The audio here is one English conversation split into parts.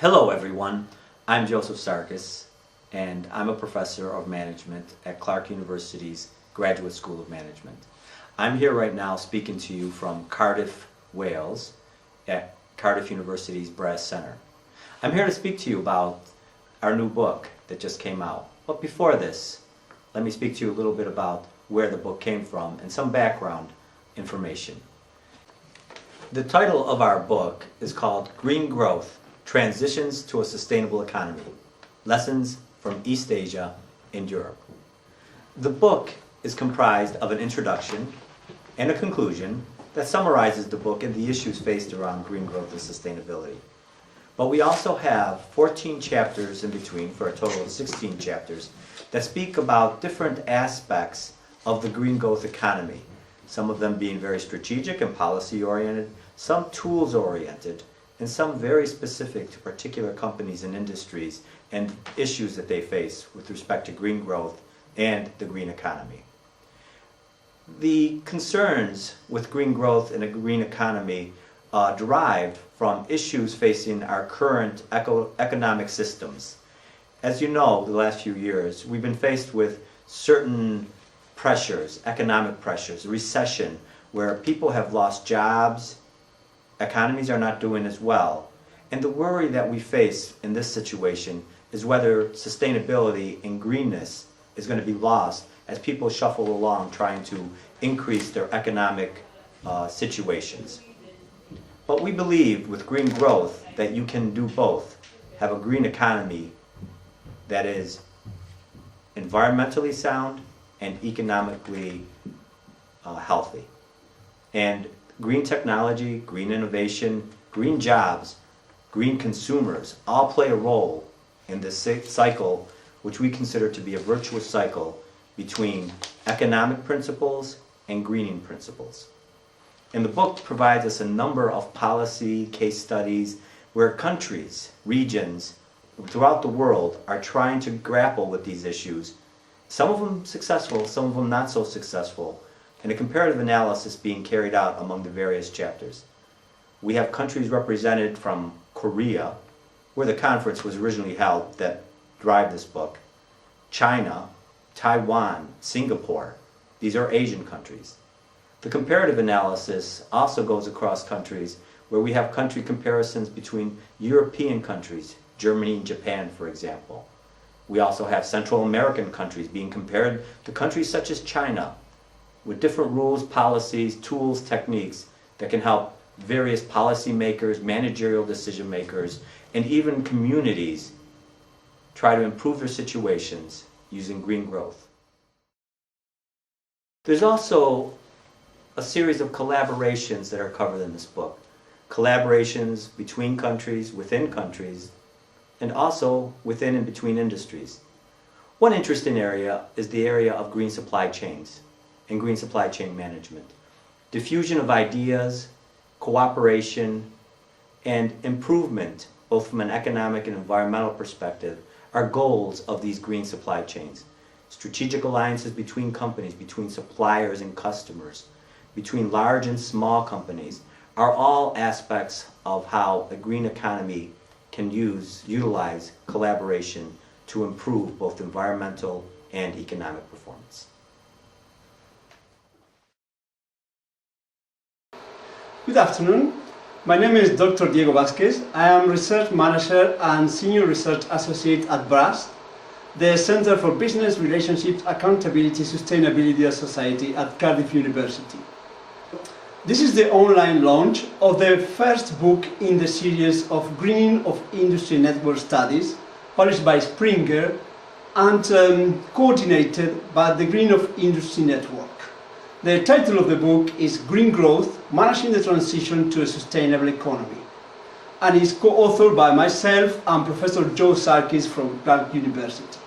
Hello everyone, I'm Joseph Sarkis and I'm a professor of management at Clark University's Graduate School of Management. I'm here right now speaking to you from Cardiff, Wales at Cardiff University's Brass Centre. I'm here to speak to you about our new book that just came out. But before this, let me speak to you a little bit about where the book came from and some background information. The title of our book is called Green Growth: Transitions to a Sustainable Economy, Lessons from East Asia and Europe. The book is comprised of an introduction and a conclusion that summarizes the book and the issues faced around green growth and sustainability. But we also have 14 chapters in between, for a total of 16 chapters, that speak about different aspects of the green growth economy, some of them being very strategic and policy-oriented, some tools-oriented, and some very specific to particular companies and industries and issues that they face with respect to green growth and the green economy. The concerns with green growth and a green economy derived from issues facing our current economic systems. As you know, the last few years, we've been faced with certain pressures, economic pressures, recession, where people have lost jobs, economies are not doing as well. And the worry that we face in this situation is whether sustainability and greenness is going to be lost as people shuffle along trying to increase their economic situations. But we believe with green growth that you can do both. Have a green economy that is environmentally sound and economically healthy. And green technology, green innovation, green jobs, green consumers all play a role in this cycle, which we consider to be a virtuous cycle between economic principles and greening principles. And the book provides us a number of policy case studies where countries, regions throughout the world are trying to grapple with these issues. Some of them successful, some of them not so successful, and a comparative analysis being carried out among the various chapters. We have countries represented from Korea, where the conference was originally held that drive this book, China, Taiwan, Singapore. These are Asian countries. The comparative analysis also goes across countries where we have country comparisons between European countries, Germany and Japan, for example. We also have Central American countries being compared to countries such as China, with different rules, policies, tools, techniques that can help various policymakers, managerial decision makers, and even communities try to improve their situations using green growth. There's also a series of collaborations that are covered in this book. Collaborations between countries, within countries, and also within and between industries. One interesting area is the area of green supply chains and green supply chain management. Diffusion of ideas, cooperation, and improvement, both from an economic and environmental perspective, are goals of these green supply chains. Strategic alliances between companies, between suppliers and customers, between large and small companies, are all aspects of how a green economy can utilize collaboration to improve both environmental and economic performance. Good afternoon. My name is Dr. Diego Vazquez. I am Research Manager and Senior Research Associate at BRUST, the Center for Business Relationships, Accountability, Sustainability and Society at Cardiff University. This is the online launch of the first book in the series of Greening of Industry Network Studies, published by Springer and coordinated by the Green of Industry Network. The title of the book is Green Growth: Managing the Transition to a Sustainable Economy, and is co-authored by myself and Professor Joe Sarkis from Clark University.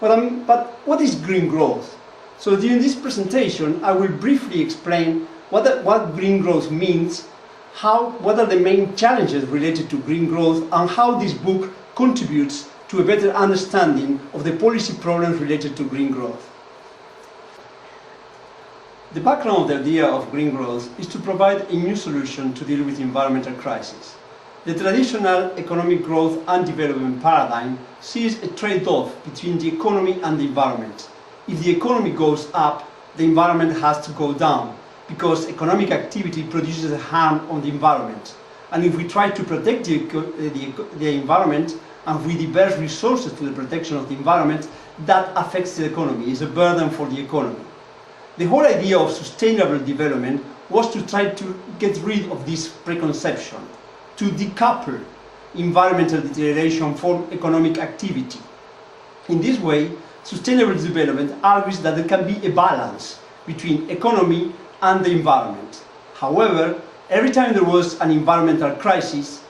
But what is green growth? So during this presentation, I will briefly explain what green growth means, what are the main challenges related to green growth, and how this book contributes to a better understanding of the policy problems related to green growth. The background of the idea of green growth is to provide a new solution to deal with the environmental crisis. The traditional economic growth and development paradigm sees a trade-off between the economy and the environment. If the economy goes up, the environment has to go down, because economic activity produces harm on the environment. And if we try to protect the environment, and we divert resources to the protection of the environment, that affects the economy, is a burden for the economy. The whole idea of sustainable development was to try to get rid of this preconception, to decouple environmental deterioration from economic activity. In this way, sustainable development argues that there can be a balance between economy and the environment. However, every time there was an environmental crisis,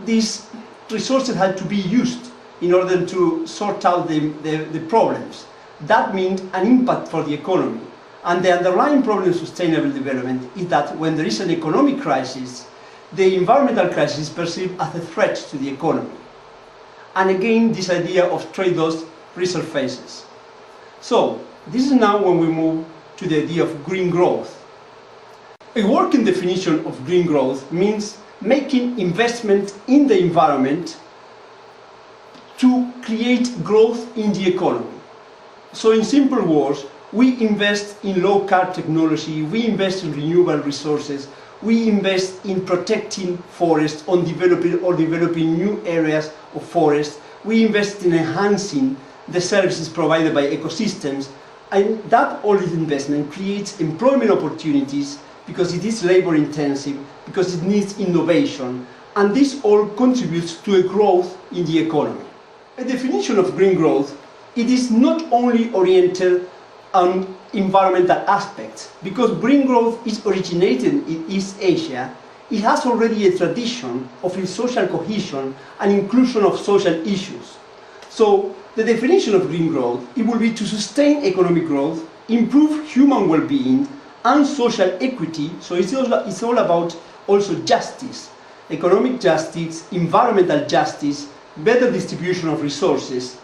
these resources had to be used in order to sort out the problems. That means an impact for the economy. And the underlying problem of sustainable development is that when there is an economic crisis, the environmental crisis is perceived as a threat to the economy. And again, this idea of trade-offs resurfaces. So, this is now when we move to the idea of green growth. A working definition of green growth means making investment in the environment to create growth in the economy. So in simple words, we invest in low-carb technology, we invest in renewable resources, we invest in protecting forests, on developing new areas of forest, we invest in enhancing the services provided by ecosystems, and that all this investment creates employment opportunities because it is labor intensive, because it needs innovation, and this all contributes to a growth in the economy. A definition of green growth, it is not only oriented on environmental aspects, because green growth is originated in East Asia. It has already a tradition of social cohesion and inclusion of social issues. So the definition of green growth, it will be to sustain economic growth, improve human well-being and social equity. So it's all about also justice, economic justice, environmental justice, better distribution of resources,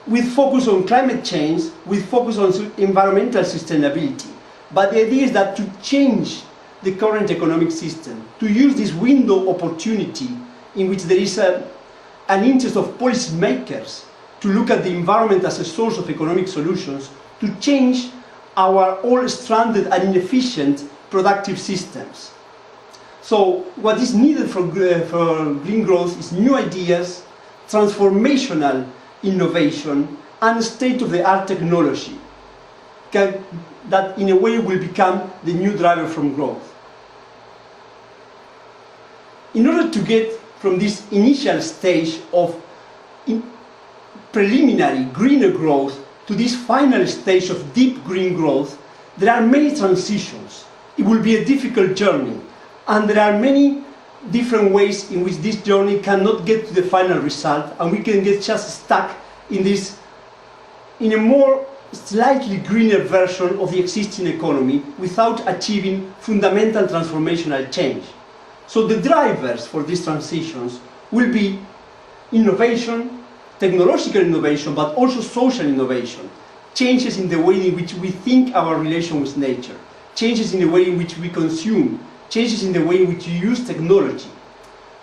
with focus on climate change, with focus on environmental sustainability. But the idea is that to change the current economic system, to use this window opportunity in which there is an interest of policymakers to look at the environment as a source of economic solutions, to change our all stranded and inefficient productive systems. So what is needed for green growth is new ideas, transformational innovation, and state-of-the-art technology that in a way will become the new driver from growth. In order to get from this initial stage of preliminary greener growth to this final stage of deep green growth, there are many transitions. It will be a difficult journey, and there are many different ways in which this journey cannot get to the final result, and we can get just stuck in a more slightly greener version of the existing economy without achieving fundamental transformational change. So the drivers for these transitions will be innovation, technological innovation, but also social innovation, changes in the way in which we think our relation with nature, changes in the way in which we consume, changes in the way in which we use technology.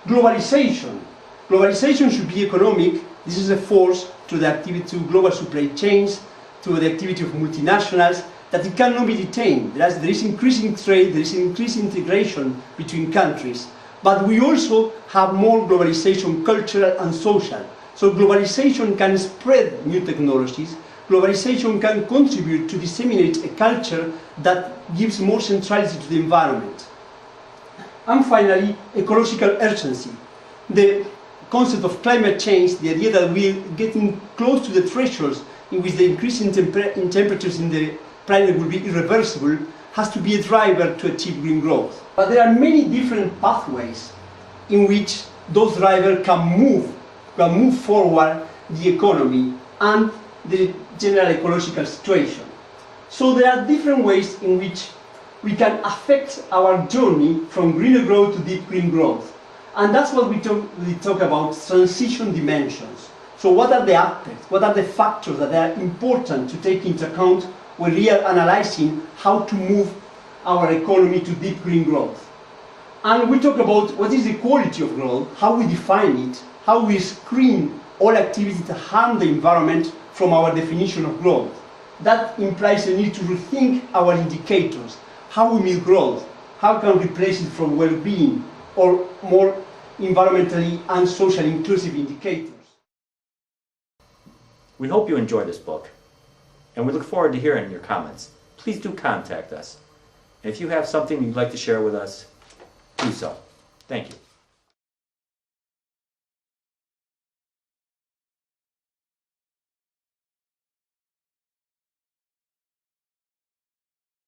Globalization. Globalization should be economic. This is a force to the activity to global supply chains, to the activity of multinationals, that it cannot be detained. There is increasing trade, there is increasing integration between countries, but we also have more globalization, cultural and social. So globalization can spread new technologies, globalization can contribute to disseminate a culture that gives more centrality to the environment. And finally, ecological urgency. The concept of climate change, the idea that we are getting close to the thresholds in which the increase in temperatures in the planet will be irreversible, has to be a driver to achieve green growth. But there are many different pathways in which those drivers can move forward the economy and the general ecological situation. So there are different ways in which we can affect our journey from greener growth to deep green growth. And that's what we talk about transition dimensions. So what are the aspects, what are the factors that are important to take into account when we are analyzing how to move our economy to deep green growth? And we talk about what is the quality of growth, how we define it, how we screen all activity to harm the environment from our definition of growth. That implies a need to rethink our indicators, how we measure growth, how can we replace it from well-being or more environmentally and socially inclusive indicators. We hope you enjoy this book, and we look forward to hearing your comments. Please do contact us. And if you have something you'd like to share with us, do so. Thank you.